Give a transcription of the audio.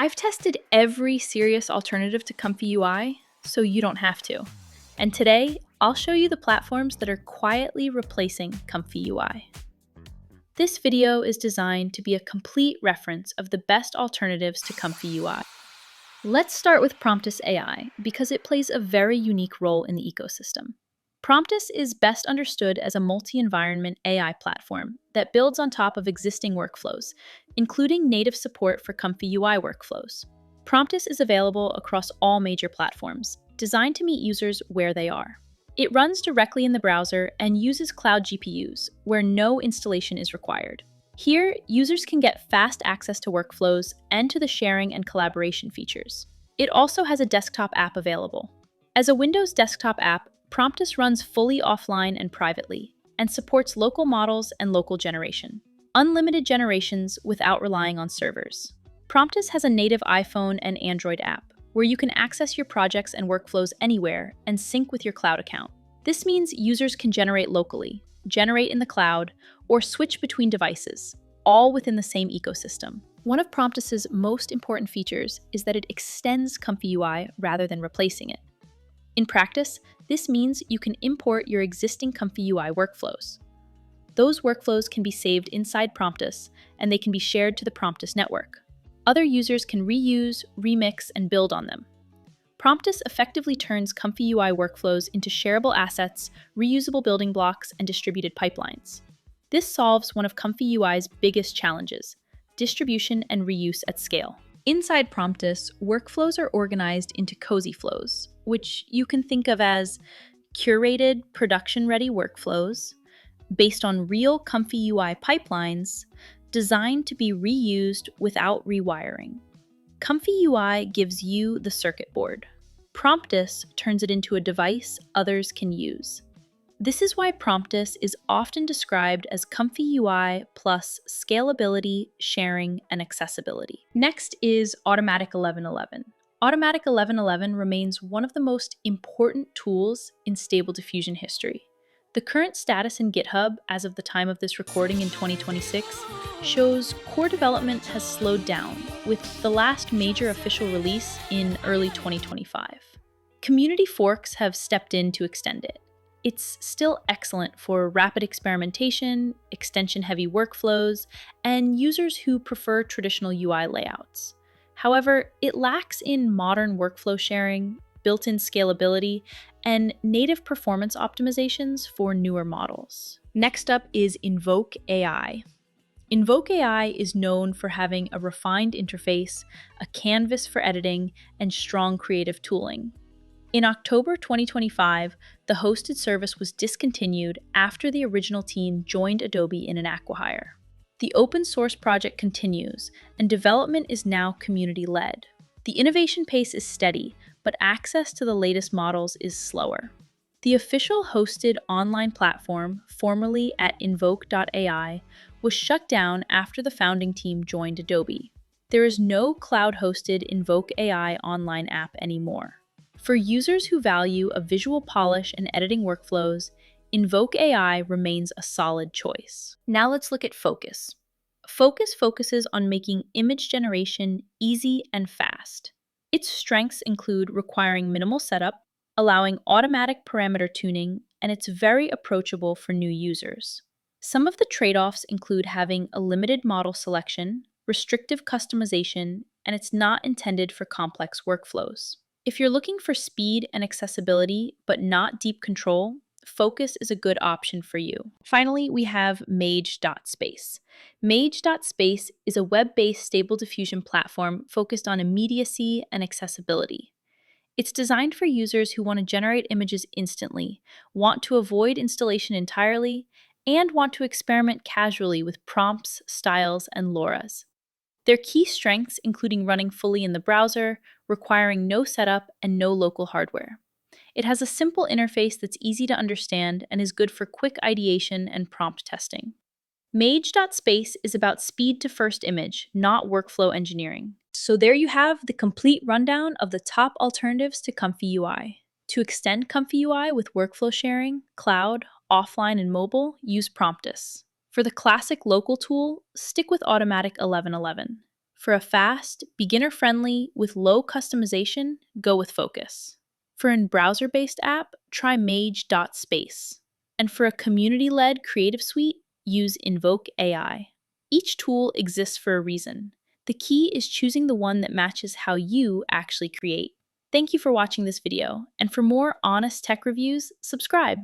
I've tested every serious alternative to ComfyUI, so you don't have to. And today, I'll show you the platforms that are quietly replacing ComfyUI. This video is designed to be a complete reference of the best alternatives to ComfyUI. Let's start with Promptus AI because it plays a very unique role in the ecosystem. Promptus is best understood as a multi-environment AI platform that builds on top of existing workflows, including native support for ComfyUI workflows. Promptus is available across all major platforms, designed to meet users where they are. It runs directly in the browser and uses cloud GPUs, where no installation is required. Here, users can get fast access to workflows and to the sharing and collaboration features. It also has a desktop app available. As a Windows desktop app, Promptus runs fully offline and privately, and supports local models and local generation. Unlimited generations without relying on servers. Promptus has a native iPhone and Android app, where you can access your projects and workflows anywhere and sync with your cloud account. This means users can generate locally, generate in the cloud, or switch between devices, all within the same ecosystem. One of Promptus's most important features is that it extends ComfyUI rather than replacing it. In practice, this means you can import your existing ComfyUI workflows. Those workflows can be saved inside Promptus, and they can be shared to the Promptus network. Other users can reuse, remix, and build on them. Promptus effectively turns ComfyUI workflows into shareable assets, reusable building blocks, and distributed pipelines. This solves one of ComfyUI's biggest challenges: distribution and reuse at scale. Inside Promptus, workflows are organized into cozy flows, which you can think of as curated, production-ready workflows based on real ComfyUI pipelines designed to be reused without rewiring. ComfyUI gives you the circuit board. Promptus turns it into a device others can use. This is why Promptus is often described as ComfyUI plus scalability, sharing, and accessibility. Next is Automatic 1111. Automatic 1111 remains one of the most important tools in Stable Diffusion history. The current status in GitHub, as of the time of this recording in 2026, shows core development has slowed down, with the last major official release in early 2025. Community forks have stepped in to extend it. It's still excellent for rapid experimentation, extension-heavy workflows, and users who prefer traditional UI layouts. However, it lacks in modern workflow sharing, built-in scalability, and native performance optimizations for newer models. Next up is Invoke AI. Invoke AI is known for having a refined interface, a canvas for editing, and strong creative tooling. In October 2025, the hosted service was discontinued after the original team joined Adobe in an acqui-hire. The open source project continues, and development is now community-led. The innovation pace is steady, but access to the latest models is slower. The official hosted online platform, formerly at Invoke.ai, was shut down after the founding team joined Adobe. There is no cloud-hosted Invoke AI online app anymore. For users who value a visual polish and editing workflows, Invoke AI remains a solid choice. Now let's look at Fooocus. Fooocus focuses on making image generation easy and fast. Its strengths include requiring minimal setup, allowing automatic parameter tuning, and it's very approachable for new users. Some of the trade-offs include having a limited model selection, restrictive customization, and it's not intended for complex workflows. If you're looking for speed and accessibility, but not deep control, Fooocus is a good option for you. Finally, we have Mage.space. Mage.space is a web-based Stable Diffusion platform focused on immediacy and accessibility. It's designed for users who want to generate images instantly, want to avoid installation entirely, and want to experiment casually with prompts, styles, and LoRa's. Their key strengths including running fully in the browser, requiring no setup, and no local hardware. It has a simple interface that's easy to understand and is good for quick ideation and prompt testing. Mage.space is about speed to first image, not workflow engineering. So there you have the complete rundown of the top alternatives to ComfyUI. To extend ComfyUI with workflow sharing, cloud, offline, and mobile, use Promptus. For the classic local tool, stick with Automatic 1111. For a fast, beginner-friendly, with low customization, go with Fooocus. For a browser-based app, try Mage.space. And for a community-led creative suite, use Invoke AI. Each tool exists for a reason. The key is choosing the one that matches how you actually create. Thank you for watching this video, and for more honest tech reviews, subscribe.